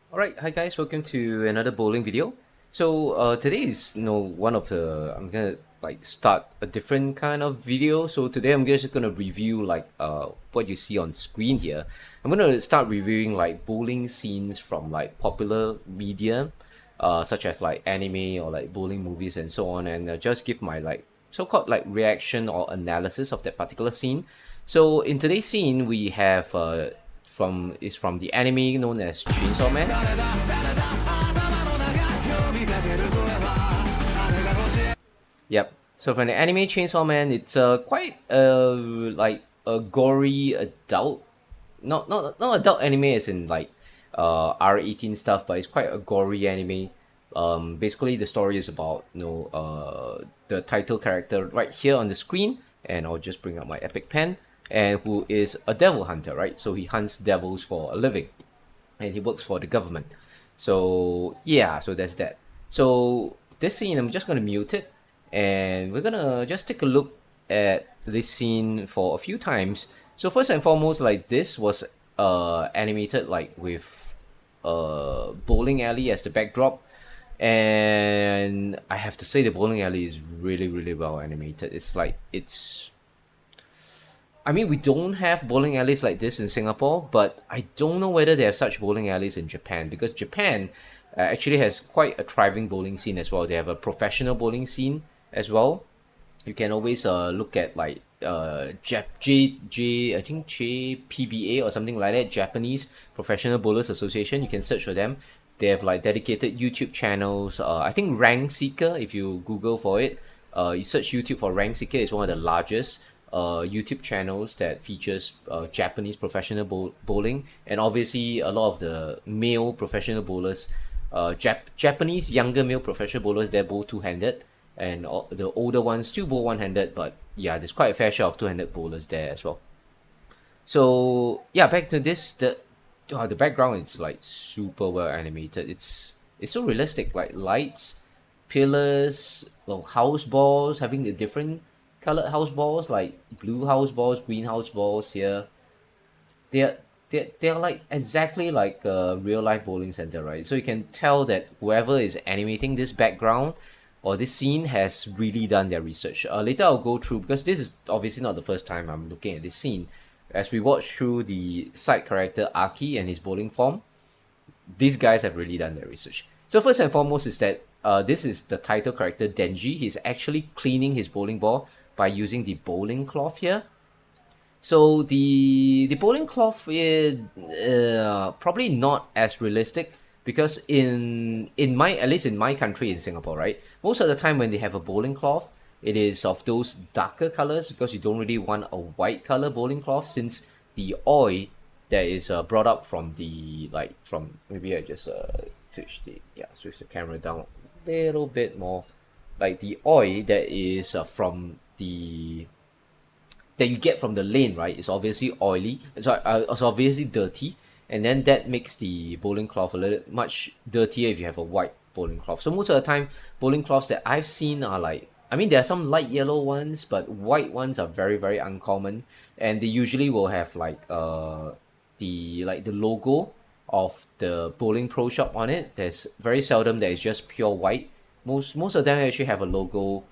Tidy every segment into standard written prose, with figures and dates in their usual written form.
Alright, hi guys, welcome to another bowling video. So today is one of the I'm gonna start a different kind of video. So today I'm just gonna review what you see on screen here. I'm gonna start reviewing like bowling scenes from like popular media, such as like anime or like bowling movies and so on, and just give my like so-called like reaction or analysis of that particular scene. So in today's scene we have from the anime known as Chainsaw Man. Yep. So from the anime Chainsaw Man, it's quite like a gory adult, not adult anime as in like R18 stuff, but it's quite a gory anime. Basically the story is about the title character right here on the screen, and I'll just bring up my epic pen, and who is a devil hunter, right? So he hunts devils for a living, and he works for the government. So yeah, so that's that. So this scene, I'm just gonna mute it, and we're gonna just take a look at this scene for a few times. So first and foremost, like this was animated like with bowling alley as the backdrop, and I have to say the bowling alley is really well animated. I mean, we don't have bowling alleys like this in Singapore, but I don't know whether they have such bowling alleys in Japan, because Japan actually has quite a thriving bowling scene as well. They have a professional bowling scene as well. You can always look at like I think JPBA or something like that, Japanese Professional Bowlers Association. You can search for them. They have like dedicated YouTube channels. I think Rank Seeker, if you Google for it, you search YouTube for Rank Seeker, it's one of the largest YouTube channels that features Japanese professional bowling, and obviously a lot of the male professional bowlers, Japanese younger male professional bowlers, they're both two-handed, and the older ones still bowl one-handed, but yeah, there's quite a fair share of two-handed bowlers there as well. So yeah, back to this, the background is like super well animated. It's so realistic, like lights, pillars, well, house balls, having the different colored house balls, like blue house balls, green house balls here. They're they're like exactly like a real life bowling center, right? So you can tell that whoever is animating this background or this scene has really done their research. Later I'll go through, because this is obviously not the first time I'm looking at this scene. As we watch through the side character Aki and his bowling form, these guys have really done their research. So first and foremost is that this is the title character Denji. He's actually cleaning his bowling ball by using the bowling cloth here. So the bowling cloth is probably not as realistic, because in my, at least in my country, in Singapore, right, most of the time when they have a bowling cloth, it is of those darker colors, because you don't really want a white color bowling cloth, since the oil that is brought up from the, like, from, maybe I just switch the camera down a little bit more, like the oil that is from the that you get from the lane, right, is obviously oily. It's obviously dirty, and then that makes the bowling cloth a little much dirtier if you have a white bowling cloth. So most of the time, bowling cloths that I've seen are like, I mean, there are some light yellow ones, but white ones are very uncommon, and they usually will have like the logo of the bowling pro shop on it. There's very seldom that is just pure white. Most of them actually have a logo.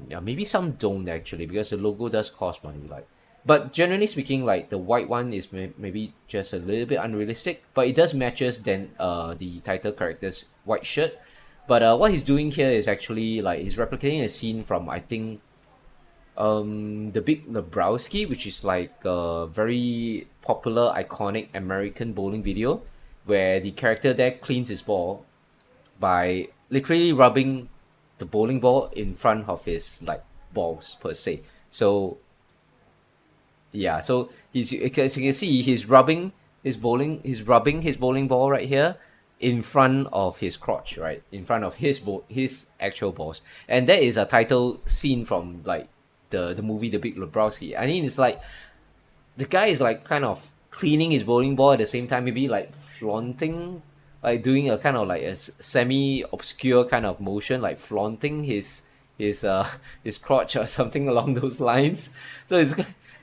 Yeah, maybe some don't actually, because the logo does cost money, like, but generally speaking, like the white one is maybe just a little bit unrealistic, but it does matches then the title character's white shirt. But what he's doing here is actually like he's replicating a scene from, I think, the Big Lebowski, which is like a very popular iconic American bowling video, where the character there cleans his ball by literally rubbing the bowling ball in front of his like balls per se. So yeah, so he's, as you can see, he's rubbing his bowling ball right here in front of his crotch, right, in front of his actual balls, and that is a title scene from like the movie The Big Lebowski. I mean, it's like the guy is like kind of cleaning his bowling ball at the same time, maybe like flaunting, like doing a kind of like a semi obscure kind of motion, like flaunting his his crotch or something along those lines. So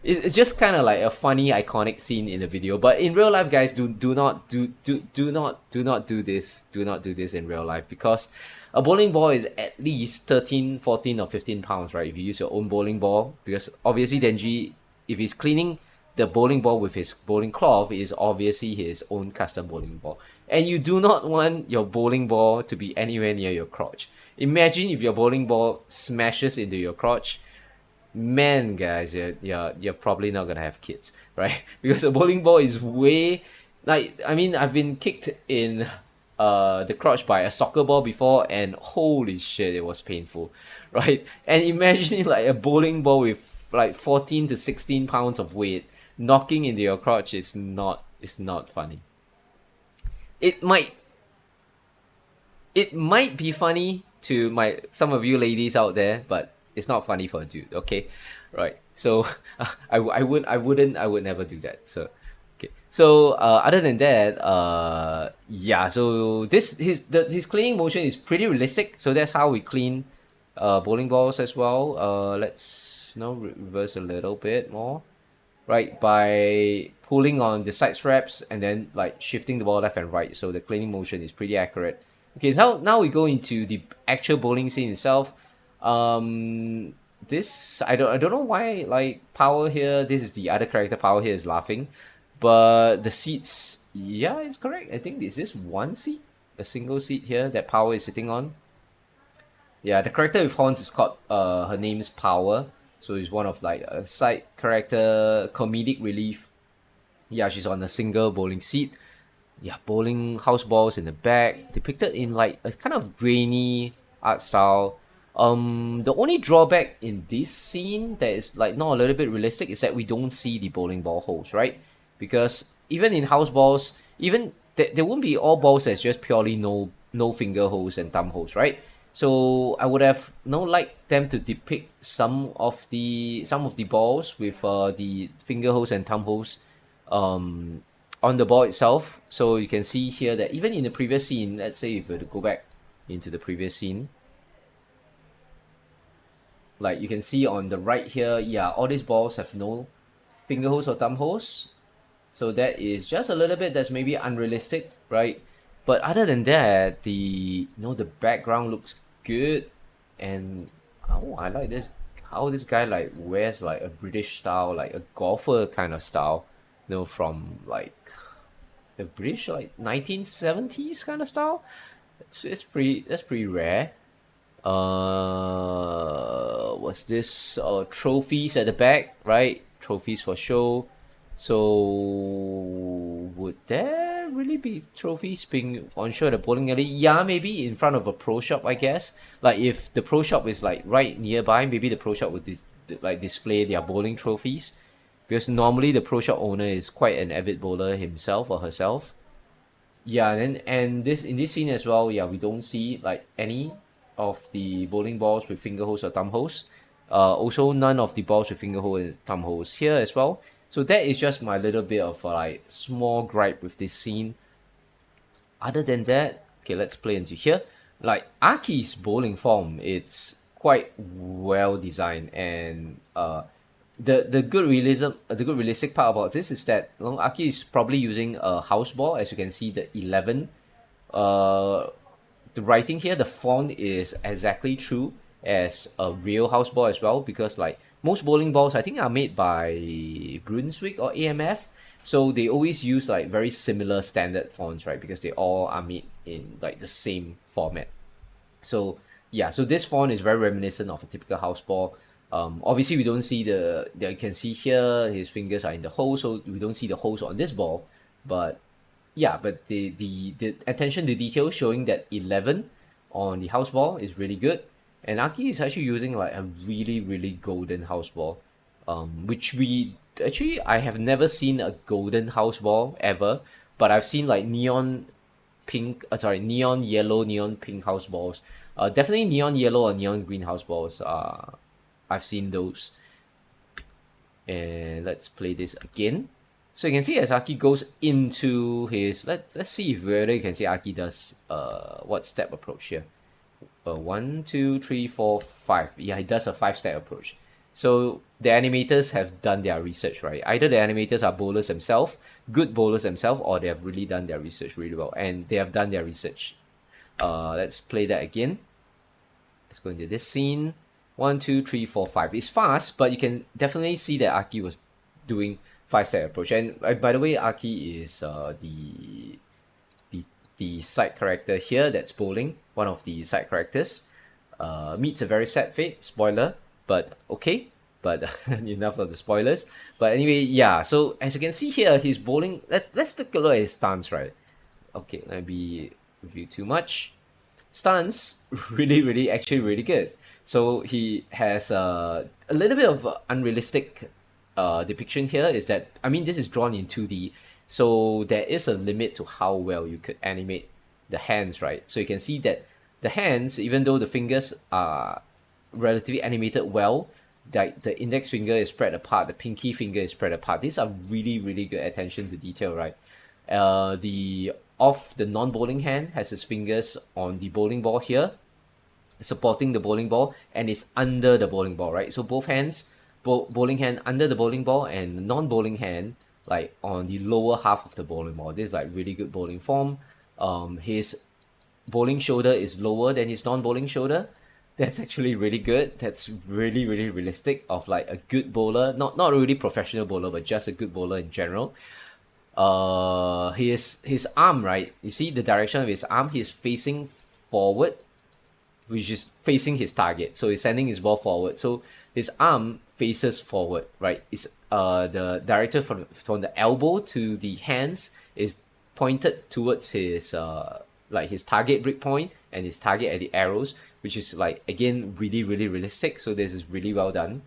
It's just kind of like a funny, iconic scene in the video. But in real life, guys, do not do this. Do not do this in real life, because a bowling ball is at least 13, 14, or 15 pounds, right? If you use your own bowling ball, because obviously Denji, if he's cleaning the bowling ball with his bowling cloth, is obviously his own custom bowling ball. And you do not want your bowling ball to be anywhere near your crotch. Imagine if your bowling ball smashes into your crotch. Man, guys, you're probably not gonna have kids, right? Because a bowling ball is way, like, I mean, I've been kicked in the crotch by a soccer ball before, and holy shit, it was painful, right? And imagine like a bowling ball with like 14 to 16 pounds of weight knocking into your crotch is not, it's not funny. It might it might be funny to my some of you ladies out there, but it's not funny for a dude. Okay, right? So I would never do that. So okay. So other than that, yeah. So his cleaning motion is pretty realistic. So that's how we clean bowling balls as well. Let's reverse a little bit more, right? By pulling on the side straps and then like shifting the ball left and right. So the cleaning motion is pretty accurate. Okay, so now we go into the actual bowling scene itself. This I don't know why, like, Power here. This is the other character. Power here is laughing, but the seats. Yeah, it's correct. I think is this one seat, a single seat here that Power is sitting on. Yeah, the character with horns is called. Her name is Power. So it's one of like a side character, comedic relief. Yeah, she's on a single bowling seat. Yeah, bowling house balls in the back, depicted in like a kind of grainy art style. The only drawback in this scene that is like not a little bit realistic is that we don't see the bowling ball holes, right? Because even in house balls, even there won't be all balls that's just purely no finger holes and thumb holes, right? So I would have liked them to depict some of the balls with the finger holes and thumb holes on the ball itself. So you can see here that even in the previous scene, let's say if we were to go back into the previous scene, like you can see on the right here, yeah, all these balls have no finger holes or thumb holes. So that is just a little bit that's maybe unrealistic, right? But other than that, the the background looks good, and I like this how this guy like wears like a British style, like a golfer kind of style, from like the British like 1970s kind of style. It's pretty that's pretty rare. What's this? Trophies at the back, right? Trophies for show. So would there really be trophies being on show at the bowling alley? Yeah, maybe in front of a pro shop, I guess. Like if the pro shop is like right nearby, maybe the pro shop would display their bowling trophies, because normally the pro shop owner is quite an avid bowler himself or herself. Yeah, and this in this scene as well, yeah, we don't see like any of the bowling balls with finger holes or thumb holes. Also none of the balls with finger hole and thumb holes here as well. So that is just my little bit of like small gripe with this scene. Other than that, okay, let's play into here. Like Aki's bowling form, it's quite well designed, and the good realistic part about this is that Aki is probably using a house ball. As you can see, the 11, the writing here, the font is exactly true as a real house ball as well, because like most bowling balls I think are made by Brunswick or AMF, so they always use like very similar standard fonts, right? Because they all are made in like the same format. So yeah, so this font is very reminiscent of a typical house ball. Obviously we don't see you can see here his fingers are in the hole, so we don't see the holes on this ball. But yeah, but the attention to detail showing that 11 on the house ball is really good. And Aki is actually using like a really, really golden house ball. Which I have never seen a golden house ball ever, but I've seen like neon yellow, neon pink house balls. Definitely neon yellow or neon green house balls. I've seen those. And let's play this again. So you can see as Aki goes into his, let's see if whether you can see Aki does what step approach here. 1, 2, 3, 4, 5. Yeah, he does a 5-step approach. So the animators have done their research, right? Either the animators are bowlers themselves, good bowlers themselves, or they have really done their research really well, and they have done their research. Let's play that again. Let's go into this scene. 1, 2, 3, 4, 5. It's fast, but you can definitely see that Aki was doing 5-step approach. And by the way, Aki is the the side character here that's bowling. One of the side characters meets a very sad fate. Spoiler, but okay. But enough of the spoilers. But anyway, yeah. So as you can see here, he's bowling. Let's take a look at his stance, right? Okay, let me review too much. Stance really actually really good. So he has a little bit of unrealistic depiction here. Is that, I mean, this is drawn in 2D, so there is a limit to how well you could animate the hands, right? So you can see that the hands, even though the fingers are relatively animated well, like the index finger is spread apart, the pinky finger is spread apart. These are really good attention to detail, right? The non-bowling hand has his fingers on the bowling ball here, supporting the bowling ball, and it's under the bowling ball, right? So both hands, bowling hand under the bowling ball, and non-bowling hand like on the lower half of the bowling ball. This is like really good bowling form. His bowling shoulder is lower than his non-bowling shoulder. That's actually really good. That's really realistic of like a good bowler, not really professional bowler, but just a good bowler in general. His arm, right? You see the direction of his arm. He's facing forward, which is facing his target. So he's sending his ball forward. So his arm faces forward, right? It's the direction from the elbow to the hands is pointed towards his like his target break point and his target at the arrows, which is like again really realistic. So this is really well done.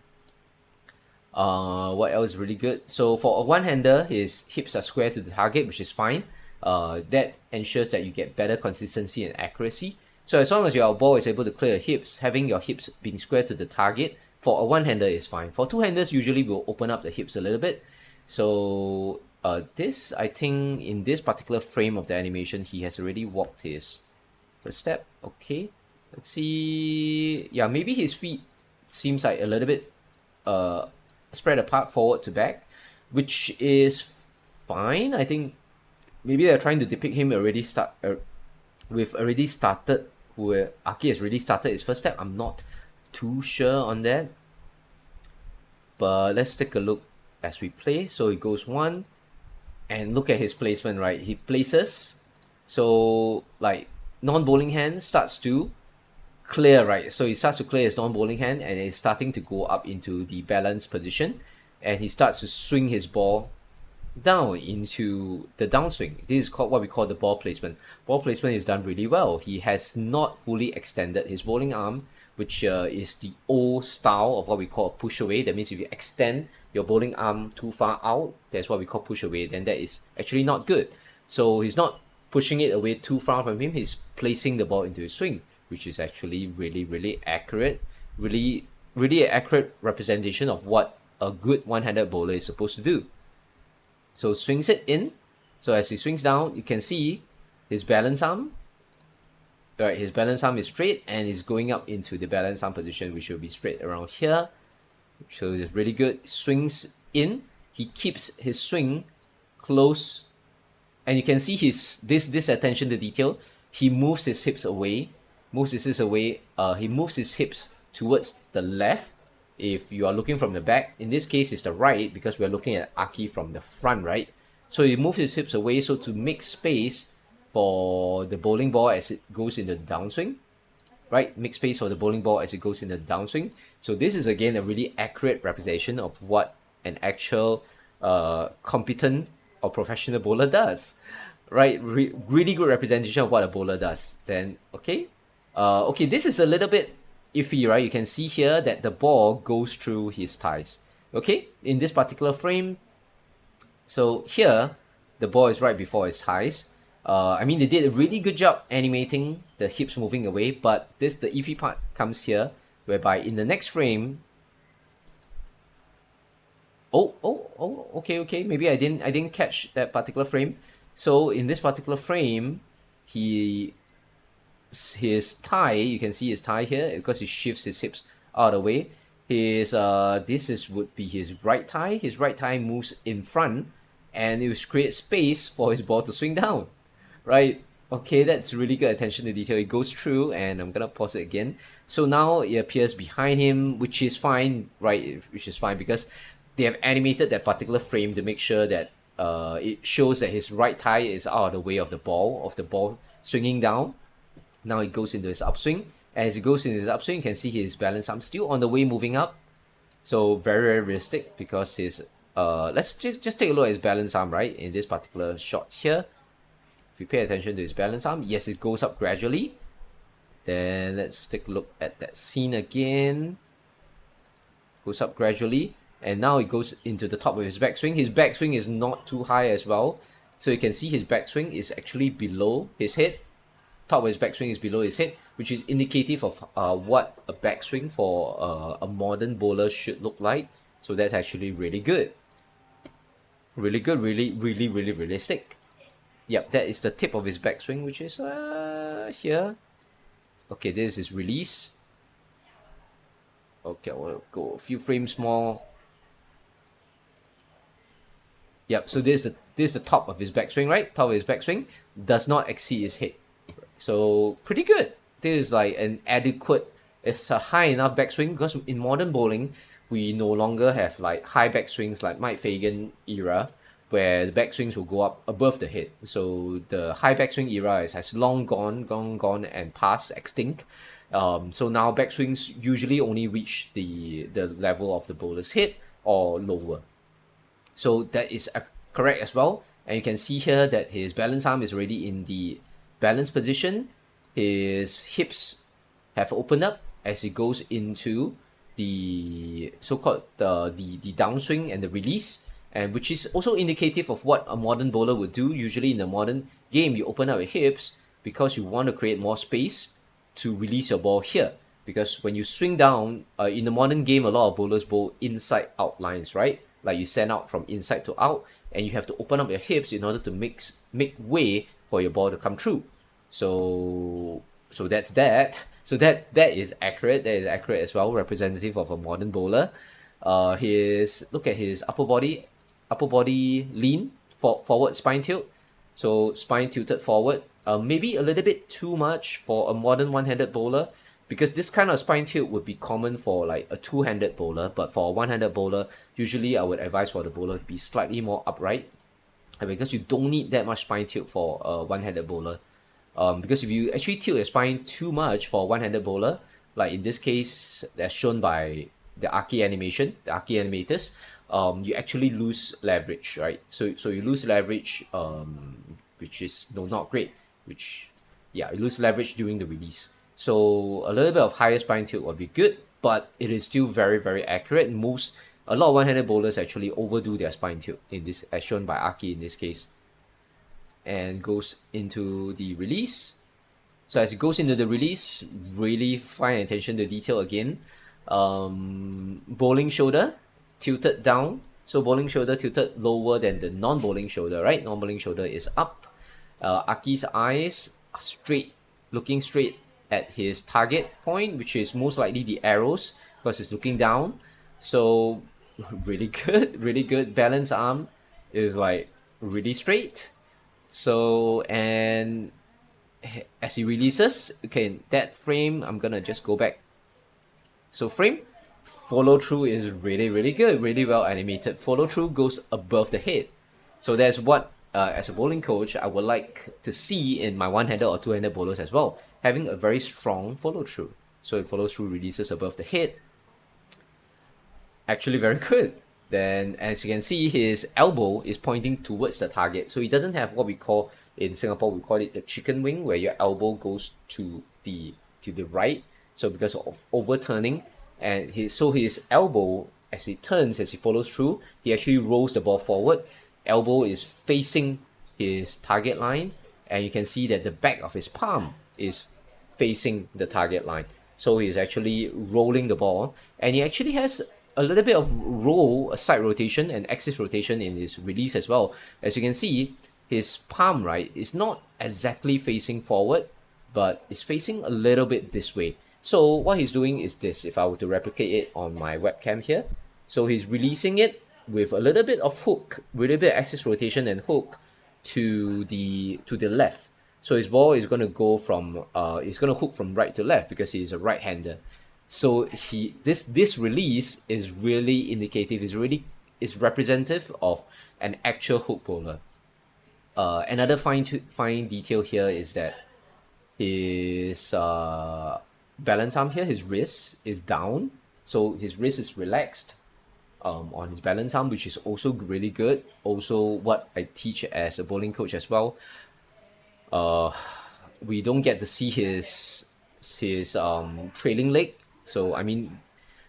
What else is really good? So for a one-hander, his hips are square to the target, which is fine. That ensures that you get better consistency and accuracy. So as long as your ball is able to clear your hips, having your hips being square to the target for a one-hander is fine. For two-handers, usually we'll open up the hips a little bit. So this, I think, in this particular frame of the animation, he has already walked his first step. Okay, let's see. Yeah, maybe his feet seems like a little bit spread apart forward to back, which is fine. I think maybe they're trying to depict him already where Aki has already started his first step. I'm not too sure on that, but let's take a look as we play. So he goes 1, and look at his placement, right? He places, so like non-bowling hand starts to clear, right? So he starts to clear his non-bowling hand, and it's starting to go up into the balance position, and he starts to swing his ball down into the downswing. This is called what we call the ball placement. Ball placement is done really well. He has not fully extended his bowling arm, which is the old style of what we call push away. That means if you extend your bowling arm too far out, that's what we call push away. Then that is actually not good. So he's not pushing it away too far from him. He's placing the ball into his swing, which is actually really accurate. Really accurate representation of what a good one-handed bowler is supposed to do. So swings it in. So as he swings down, you can see his balance arm. Right, his balance arm is straight and is going up into the balance arm position, which will be straight around here. So it's really good. Swings in. He keeps his swing close, and you can see this attention to detail. He moves his hips away. He moves his hips towards the left. If you are looking from the back, in this case it's the right, because we're looking at Aki from the front, right? So he moves his hips away so to make space for the bowling ball as it goes into the downswing, right? Make space for the bowling ball as it goes into the downswing. So this is again a really accurate representation of what an actual competent or professional bowler does, right? Really good representation of what a bowler does. Then okay, this is a little bit iffy, right? You can see here that the ball goes through his thighs. Okay, in this particular frame, so here the ball is right before his thighs. I mean, they did a really good job animating the hips moving away, but the iffy part comes here, whereby in the next frame, okay, maybe I didn't catch that particular frame. So in this particular frame, his thigh, you can see his thigh here because he shifts his hips out of the way. his would be his right thigh. His right thigh moves in front, and it will create space for his ball to swing down, right? Okay, that's really good attention to detail. It goes through, and I'm gonna pause it again. So now it appears behind him, which is fine, right? Which is fine because they have animated that particular frame to make sure that it shows that his right thigh is out of the way of the ball swinging down. Now it goes into his upswing. As it goes into his upswing, you can see his balance arm still on the way moving up. So very, very realistic because his let's just take a look at his balance arm, right? In this particular shot here. If you pay attention to his balance arm, yes, it goes up gradually. Then let's take a look at that scene again. Goes up gradually. And now it goes into the top of his backswing. His backswing is not too high as well. So you can see his backswing is actually below his head. Top of his backswing is below his head, which is indicative of what a backswing for a modern bowler should look like. So that's actually really good. Really good, really realistic. Yep, that is the tip of his backswing, which is here. Okay, this is his release. Okay, we'll go a few frames more. Yep, so this is the top of his backswing, right? Top of his backswing does not exceed his head. So pretty good. This is like an adequate, it's a high enough backswing because in modern bowling, we no longer have like high backswings like Mike Fagan era, where the backswings will go up above the head. So the high backswing era has long gone and past extinct. So now backswings usually only reach the level of the bowler's head or lower. So that is correct as well. And you can see here that his balance arm is already in the balance position. His hips have opened up as he goes into the so-called the downswing and the release, and which is also indicative of what a modern bowler would do. Usually in the modern game, you open up your hips because you want to create more space to release your ball here. Because when you swing down, in the modern game, a lot of bowlers bowl inside out lines, right? Like you send out from inside to out, and you have to open up your hips in order to make way for your ball to come through. So that's that. So that is accurate. That is accurate as well, representative of a modern bowler. Look at his upper body lean, forward spine tilt. So spine tilted forward. Maybe a little bit too much for a modern one-handed bowler, because this kind of spine tilt would be common for like a two-handed bowler, but for a one-handed bowler, usually I would advise for the bowler to be slightly more upright, because you don't need that much spine tilt for a one-handed bowler. Because if you actually tilt your spine too much for a one-handed bowler, like in this case, as shown by the Aki animation, the Aki animators, you actually lose leverage, right? So you lose leverage, which is not great. You lose leverage during the release. So a little bit of higher spine tilt would be good, but it is still very, very accurate. A lot of one-handed bowlers actually overdo their spine tilt in this, as shown by Aki in this case. And goes into the release. So as it goes into the release, really fine attention to detail again. Bowling shoulder tilted down. So bowling shoulder tilted lower than the non-bowling shoulder, right? Non-bowling shoulder is up. Aki's eyes are straight, looking straight at his target point, which is most likely the arrows, because he's looking down. So really good. Balance arm is like really straight. So, and as he releases, okay, that frame, I'm gonna just go back. So frame, follow through is really good, really well animated. Follow through goes above the head. So that's what, as a bowling coach, I would like to see in my one-handed or two-handed bowlers as well, having a very strong follow through. So it follows through, releases above the head. Actually very good. Then, as you can see, his elbow is pointing towards the target. So he doesn't have what we call, in Singapore, we call it the chicken wing, where your elbow goes to the right. So because of overturning, and his elbow, as he turns, as he follows through, he actually rolls the ball forward. Elbow is facing his target line, and you can see that the back of his palm is facing the target line. So he's actually rolling the ball, and he actually has a little bit of a side rotation and axis rotation in his release as well. As you can see, his palm, right, is not exactly facing forward, but it's facing a little bit this way. So what he's doing is this. If I were to replicate it on my webcam here, so he's releasing it with a little bit of hook, with a little bit of axis rotation and hook to the left. So his ball is gonna go from he's gonna hook from right to left because he's a right-hander. So this release is really indicative. Is representative of an actual hook bowler. Another fine detail here is that his balance arm here, his wrist is down, so his wrist is relaxed on his balance arm, which is also really good. Also, what I teach as a bowling coach as well, we don't get to see his trailing leg. So I mean,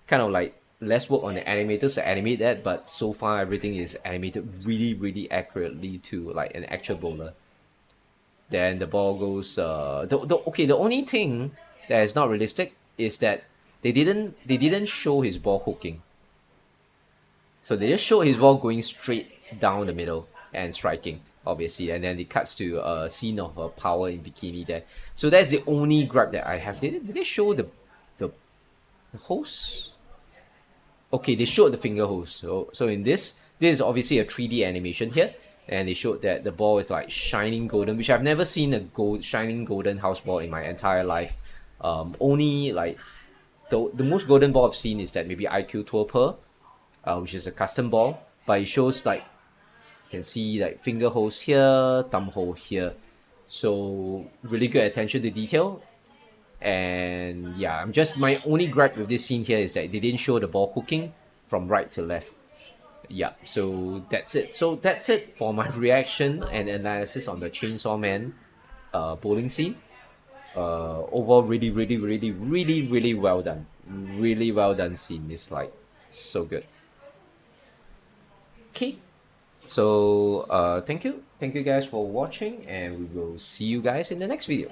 kind of like less work on the animators to animate that, but so far everything is animated really accurately to like an actual bowler. Then the ball goes. The only thing that is not realistic is that they didn't show his ball hooking. So they just showed his ball going straight down the middle and striking, obviously, and then it cuts to a scene of a power in bikini there. So that's the only gripe that I have. Did they show the host? Okay, they showed the finger host. So in this is obviously a 3D animation here, and they showed that the ball is like shining golden, which I've never seen a shining golden house ball in my entire life. Only like the most golden ball I've seen is that maybe IQ Tour Pearl, which is a custom ball, but it shows like you can see like finger holes here, thumb hole here. So really good attention to detail. And yeah, my only gripe with this scene here is that they didn't show the ball hooking from right to left. Yeah, so that's it. So that's it for my reaction and analysis on the Chainsaw Man bowling scene. Overall, really well done. Really well done scene. It's like so good. Okay, so thank you guys for watching, and we will see you guys in the next video.